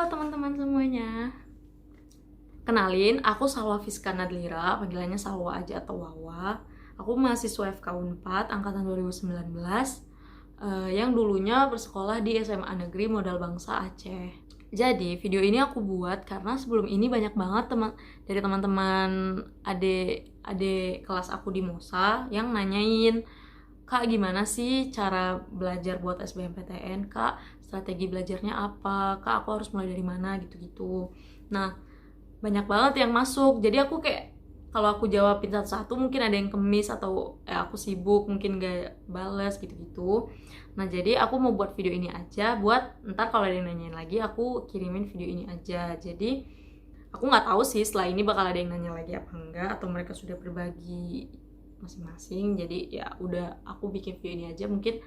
Halo teman-teman semuanya. Kenalin, aku Salwa Fiska Nadlira, panggilannya Salwa aja atau Wawa. Aku mahasiswa FK Unpad angkatan 2019 yang dulunya bersekolah di SMA Negeri Modal Bangsa Aceh. Jadi, video ini aku buat karena sebelum ini banyak banget dari teman-teman adik kelas aku di MOSA yang nanyain, "Kak, gimana sih cara belajar buat SBMPTN? Kak, strategi belajarnya apa? Kak, aku harus mulai dari mana?" Gitu-gitu. Nah, banyak banget yang masuk. Jadi aku kayak, kalau aku jawabin satu-satu mungkin ada yang kemis atau aku sibuk, mungkin gak bales gitu-gitu. Nah, jadi aku mau buat video ini aja buat ntar kalau ada yang nanyain lagi, aku kirimin video ini aja. Jadi, aku nggak tahu sih setelah ini bakal ada yang nanya lagi apa enggak, atau mereka sudah berbagi masing-masing. Jadi ya udah, aku bikin video ini aja, mungkin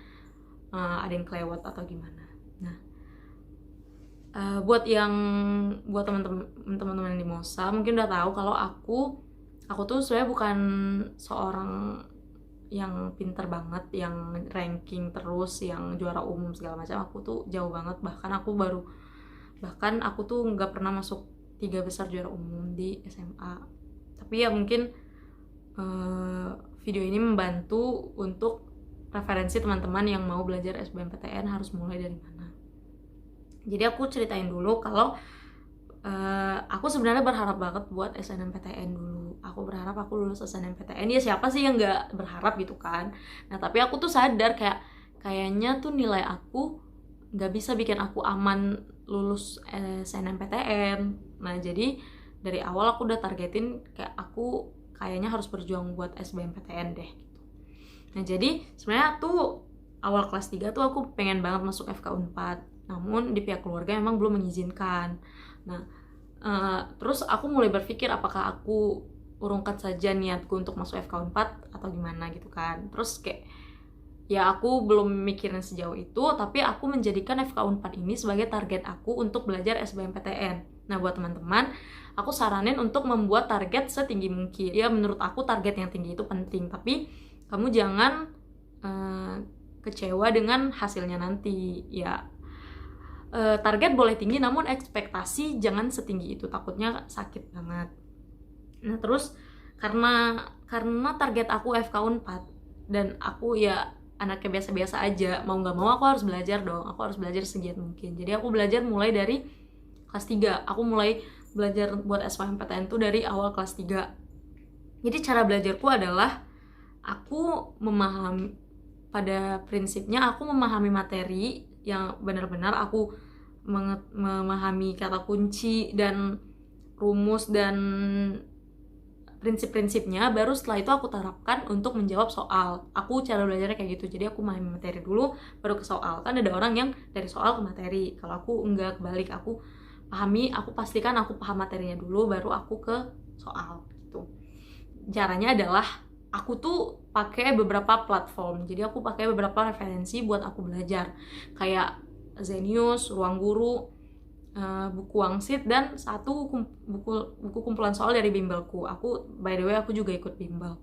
ada yang kelewat atau gimana. Nah, buat teman-teman di MOSA mungkin udah tahu kalau aku tuh sebenarnya bukan seorang yang pinter banget, yang ranking terus, yang juara umum segala macam. Aku tuh jauh banget, bahkan aku tuh nggak pernah masuk 3 besar juara umum di SMA. Tapi ya mungkin video ini membantu untuk referensi teman-teman yang mau belajar SBMPTN harus mulai dari mana. Jadi aku ceritain dulu kalau aku sebenarnya berharap banget buat SNMPTN dulu. Aku berharap aku lulus SNMPTN. Ya siapa sih yang nggak berharap gitu kan. Nah, tapi aku tuh sadar kayaknya tuh nilai aku nggak bisa bikin aku aman lulus SNMPTN. Nah, jadi dari awal aku udah targetin kayak aku kayaknya harus berjuang buat SBMPTN deh gitu. Nah, jadi sebenarnya tuh awal kelas 3 tuh aku pengen banget masuk FK Unpad. Namun di pihak keluarga emang belum mengizinkan. Nah, terus aku mulai berpikir apakah aku urungkan saja niatku untuk masuk FK Unpad atau gimana gitu kan. Terus kayak ya aku belum mikirin sejauh itu, tapi aku menjadikan FK Unpad ini sebagai target aku untuk belajar SBMPTN. Nah, buat teman-teman, aku saranin untuk membuat target setinggi mungkin. Ya, menurut aku target yang tinggi itu penting, tapi kamu jangan kecewa dengan hasilnya nanti. Ya, target boleh tinggi, namun ekspektasi jangan setinggi itu, takutnya sakit banget. Nah, terus karena target aku FK Unpad dan aku ya anaknya biasa-biasa aja, mau nggak mau aku harus belajar dong, aku harus belajar segiat mungkin. Jadi aku belajar mulai dari kelas 3, aku mulai belajar buat SBMPTN tuh dari awal kelas 3. Jadi cara belajarku adalah aku pada prinsipnya aku memahami materi yang benar-benar aku memahami kata kunci dan rumus dan prinsip-prinsipnya, baru setelah itu aku terapkan untuk menjawab soal. Aku cara belajarnya kayak gitu. Jadi aku memahami materi dulu, baru ke soal. Kan ada orang yang dari soal ke materi. Kalau aku enggak, kebalik. Aku pastikan aku paham materinya dulu, baru aku ke soal gitu. Caranya adalah aku tuh pakai beberapa platform. Jadi aku pakai beberapa referensi buat aku belajar. Kayak Zenius, Ruang Guru, buku Wangsit, dan satu buku kumpulan soal dari bimbelku. Aku by the way aku juga ikut bimbel.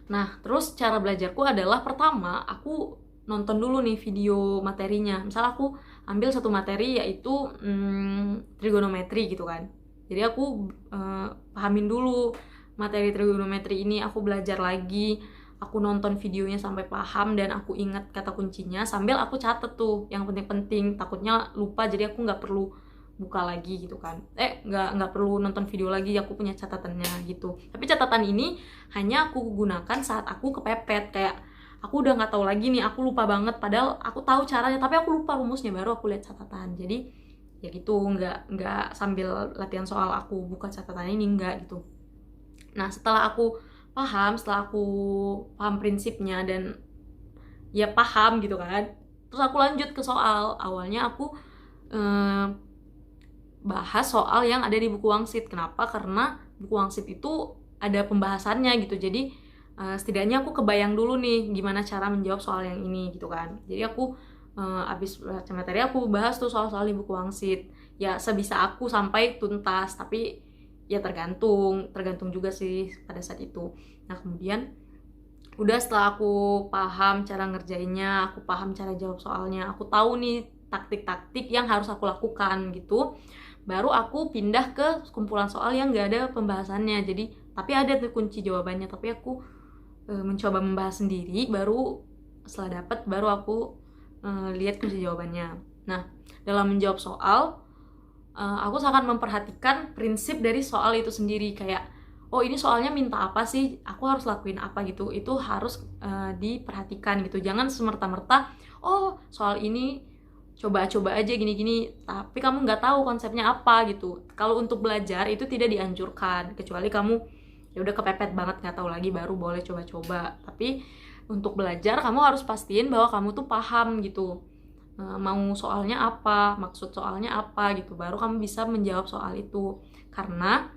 Nah, terus cara belajarku adalah pertama aku nonton dulu nih video materinya. Misal aku ambil satu materi yaitu trigonometri gitu kan. Jadi aku pahamin dulu materi trigonometri ini, aku belajar lagi, aku nonton videonya sampai paham dan aku ingat kata kuncinya sambil aku catet tuh yang penting-penting, takutnya lupa, jadi aku nggak perlu buka lagi gitu kan, nggak perlu nonton video lagi, aku punya catatannya gitu. Tapi catatan ini hanya aku gunakan saat aku kepepet, kayak aku udah nggak tahu lagi nih, aku lupa banget, padahal aku tahu caranya tapi aku lupa rumusnya, baru aku lihat catatan. Jadi ya gitu, nggak sambil latihan soal aku buka catatan ini, nggak gitu. Nah, setelah aku paham prinsipnya dan ya paham gitu kan, terus aku lanjut ke soal. Awalnya aku bahas soal yang ada di buku Wangsit. Kenapa? Karena buku Wangsit itu ada pembahasannya gitu. Jadi setidaknya aku kebayang dulu nih gimana cara menjawab soal yang ini gitu kan. Jadi aku abis baca materi aku bahas tuh soal-soal di buku Wangsit. Ya sebisa aku sampai tuntas, tapi ya tergantung juga sih pada saat itu. Nah, kemudian udah setelah aku paham cara ngerjainnya, aku paham cara jawab soalnya, aku tahu nih taktik-taktik yang harus aku lakukan gitu. Baru aku pindah ke kumpulan soal yang gak ada pembahasannya. Jadi tapi ada tuh kunci jawabannya, tapi aku mencoba membahas sendiri. Baru setelah dapat baru aku lihat kunci jawabannya. Nah, dalam menjawab soal aku sangat memperhatikan prinsip dari soal itu sendiri. Kayak oh ini soalnya minta apa sih, aku harus lakuin apa gitu. Itu harus diperhatikan gitu. Jangan semerta-merta oh soal ini coba-coba aja gini-gini, tapi kamu nggak tahu konsepnya apa gitu. Kalau untuk belajar itu tidak dianjurkan, kecuali kamu ya udah kepepet banget nggak tahu lagi, baru boleh coba-coba. Tapi untuk belajar kamu harus pastiin bahwa kamu tuh paham gitu, mau soalnya apa, maksud soalnya apa gitu, baru kamu bisa menjawab soal itu. Karena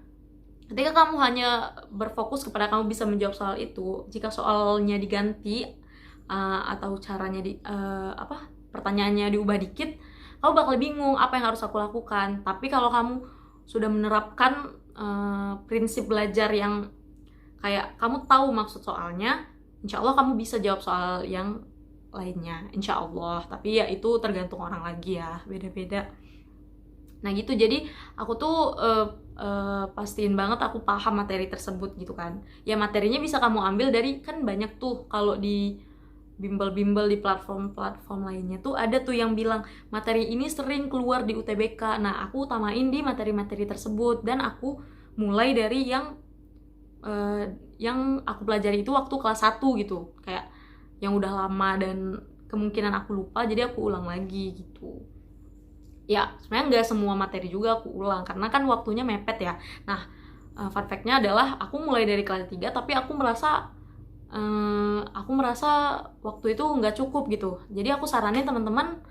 ketika kamu hanya berfokus kepada kamu bisa menjawab soal itu, jika soalnya diganti atau caranya pertanyaannya diubah dikit, kamu bakal bingung apa yang harus aku lakukan. Tapi kalau kamu sudah menerapkan prinsip belajar yang kayak kamu tahu maksud soalnya, insya Allah kamu bisa jawab soal yang lainnya, insya Allah. Tapi ya itu tergantung orang lagi ya, beda-beda. Nah gitu, jadi aku tuh pastiin banget aku paham materi tersebut gitu kan. Ya materinya bisa kamu ambil dari, kan banyak tuh kalau di bimbel-bimbel di platform-platform lainnya tuh ada tuh yang bilang materi ini sering keluar di UTBK. Nah aku utamain di materi-materi tersebut, dan aku mulai dari yang aku pelajari itu waktu kelas 1 gitu, kayak yang udah lama dan kemungkinan aku lupa, jadi aku ulang lagi gitu. Ya sebenarnya nggak semua materi juga aku ulang karena kan waktunya mepet ya. Nah fun fact-nya adalah aku mulai dari kelas 3, tapi aku merasa waktu itu nggak cukup gitu. Jadi aku saranin teman-teman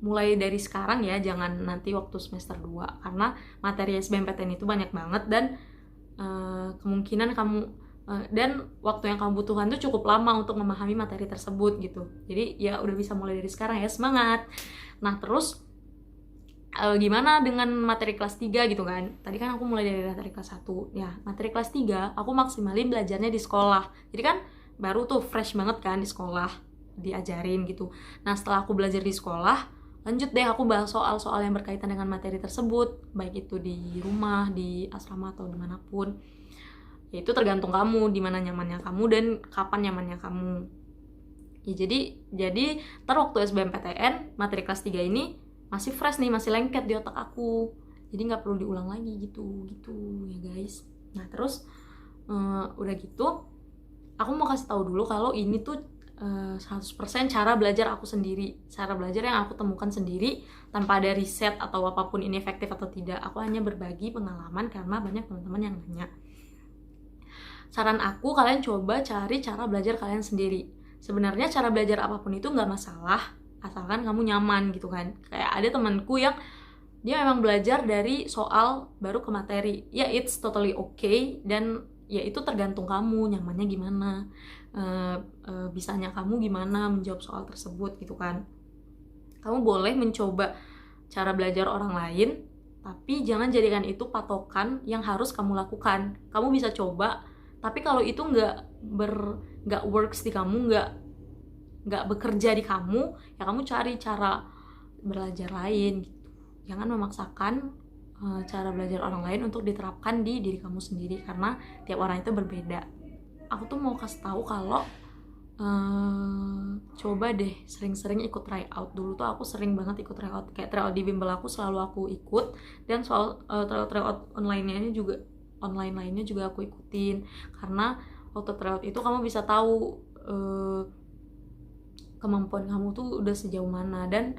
mulai dari sekarang ya, jangan nanti waktu semester 2, karena materi SBMPTN itu banyak banget, dan kemungkinan kamu dan waktu yang kamu butuhkan tuh cukup lama untuk memahami materi tersebut gitu. Jadi ya udah bisa mulai dari sekarang ya, semangat. Nah terus gimana dengan materi kelas 3 gitu kan. Tadi kan aku mulai dari materi kelas 1 ya, materi kelas 3 aku maksimalin belajarnya di sekolah. Jadi kan baru tuh fresh banget kan di sekolah diajarin gitu. Nah setelah aku belajar di sekolah, lanjut deh aku bahas soal-soal yang berkaitan dengan materi tersebut, baik itu di rumah, di asrama, atau dimanapun. Ya itu tergantung kamu, di mana nyamannya kamu dan kapan nyamannya kamu. Ya jadi ntar waktu SBMPTN materi kelas 3 ini masih fresh nih, masih lengket di otak aku, jadi nggak perlu diulang lagi gitu ya guys. Nah terus udah gitu aku mau kasih tahu dulu kalau ini tuh 100% cara belajar aku sendiri, cara belajar yang aku temukan sendiri tanpa ada riset atau apapun ini efektif atau tidak. Aku hanya berbagi pengalaman karena banyak teman-teman yang nanya. Saran aku, kalian coba cari cara belajar kalian sendiri. Sebenarnya cara belajar apapun itu nggak masalah, asalkan kamu nyaman gitu kan. Kayak ada temanku yang dia memang belajar dari soal baru ke materi. Ya it's totally okay, dan ya itu tergantung kamu nyamannya gimana, bisanya kamu gimana menjawab soal tersebut gitu kan. Kamu boleh mencoba cara belajar orang lain, tapi jangan jadikan itu patokan yang harus kamu lakukan. Kamu bisa coba, tapi kalau itu nggak works di kamu, nggak bekerja di kamu, ya kamu cari cara belajar lain gitu. Jangan memaksakan cara belajar orang lain untuk diterapkan di diri kamu sendiri, karena tiap orang itu berbeda. Aku tuh mau kasih tahu kalau coba deh sering-sering ikut tryout. Dulu tuh aku sering banget ikut tryout, kayak tryout di bimbel aku selalu aku ikut, dan soal tryout online lainnya juga aku ikutin, karena waktu tryout itu kamu bisa tahu kemampuan kamu tuh udah sejauh mana. Dan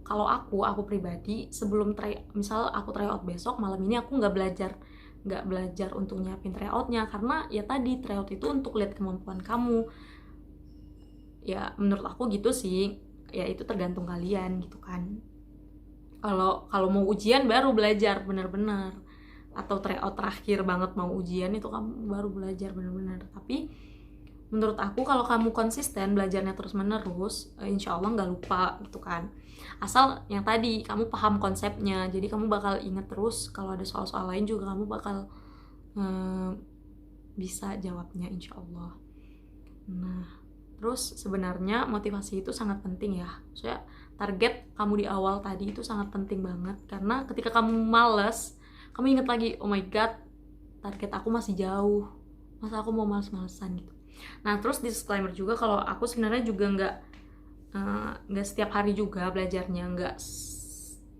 kalau aku pribadi sebelum misal aku tryout besok, malam ini aku nggak belajar untuk nyiapin tryoutnya, karena ya tadi tryout itu untuk lihat kemampuan kamu. Ya menurut aku gitu sih, ya itu tergantung kalian gitu kan. Kalau mau ujian baru belajar benar-benar, atau tryout terakhir banget mau ujian itu kamu baru belajar benar-benar. Tapi menurut aku kalau kamu konsisten belajarnya terus-menerus, insya Allah nggak lupa gitu kan. Asal yang tadi kamu paham konsepnya, jadi kamu bakal inget terus. Kalau ada soal-soal lain juga kamu bakal bisa jawabnya insya Allah. Nah terus sebenarnya motivasi itu sangat penting ya. Soalnya target kamu di awal tadi itu sangat penting banget, karena ketika kamu males, kamu inget lagi, oh my god, target aku masih jauh, masa aku mau males-malesan gitu. Nah terus disclaimer juga kalau aku sebenarnya juga nggak setiap hari juga belajarnya, nggak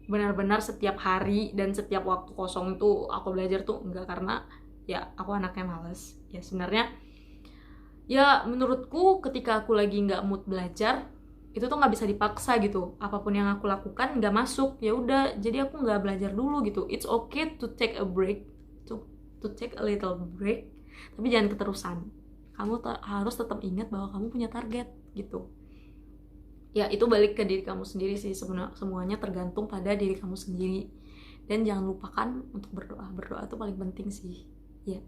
benar-benar setiap hari dan setiap waktu kosong itu aku belajar tuh enggak, karena ya aku anaknya males ya sebenarnya. Ya menurutku ketika aku lagi nggak mood belajar itu tuh nggak bisa dipaksa gitu, apapun yang aku lakukan nggak masuk ya udah, jadi aku nggak belajar dulu gitu. It's okay to take a break, to take a little break, tapi jangan keterusan. Kamu harus tetap ingat bahwa kamu punya target gitu. Ya itu balik ke diri kamu sendiri sih, semuanya tergantung pada diri kamu sendiri. Dan jangan lupakan untuk berdoa itu paling penting sih ya,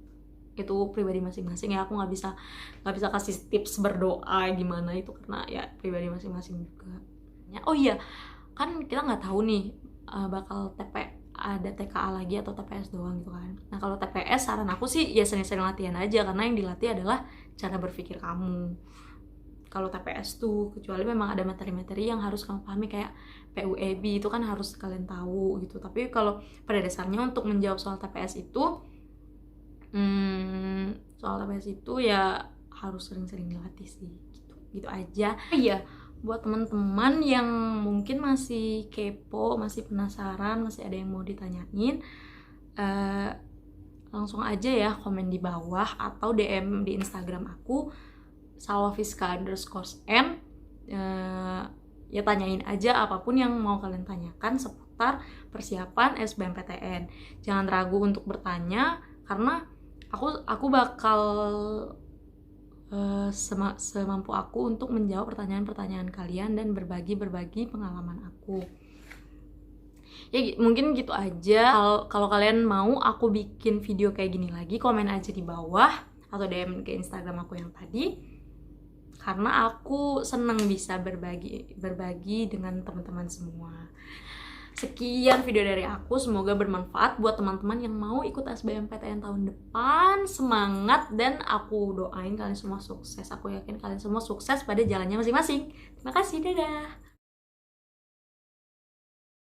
itu pribadi masing-masing ya. Aku nggak bisa kasih tips berdoa gimana itu, karena ya pribadi masing-masing juga ya. Oh iya, kan kita nggak tahu nih bakal ada TKA lagi atau TPS doang gitu kan. Nah kalau TPS saran aku sih ya sering-sering latihan aja, karena yang dilatih adalah cara berpikir kamu. Kalau TPS tuh kecuali memang ada materi-materi yang harus kamu pahami kayak PUEB itu kan harus kalian tahu gitu. Tapi kalau pada dasarnya untuk menjawab soal TPS itu ya harus sering-sering dilatih sih gitu aja. Iya, buat teman-teman yang mungkin masih kepo, masih penasaran, masih ada yang mau ditanyain, langsung aja ya komen di bawah atau DM di Instagram aku salwafiska_n. Ya tanyain aja apapun yang mau kalian tanyakan seputar persiapan SBMPTN. Jangan ragu untuk bertanya, karena aku bakal semampu aku untuk menjawab pertanyaan-pertanyaan kalian dan berbagi pengalaman aku. Ya mungkin gitu aja. Kalau kalian mau aku bikin video kayak gini lagi, komen aja di bawah atau DM ke Instagram aku yang tadi, karena aku seneng bisa berbagi dengan teman-teman semua. Sekian video dari aku, semoga bermanfaat buat teman-teman yang mau ikut SBMPTN tahun depan. Semangat, dan aku doain kalian semua sukses. Aku yakin kalian semua sukses pada jalannya masing-masing. Terima kasih, dadah.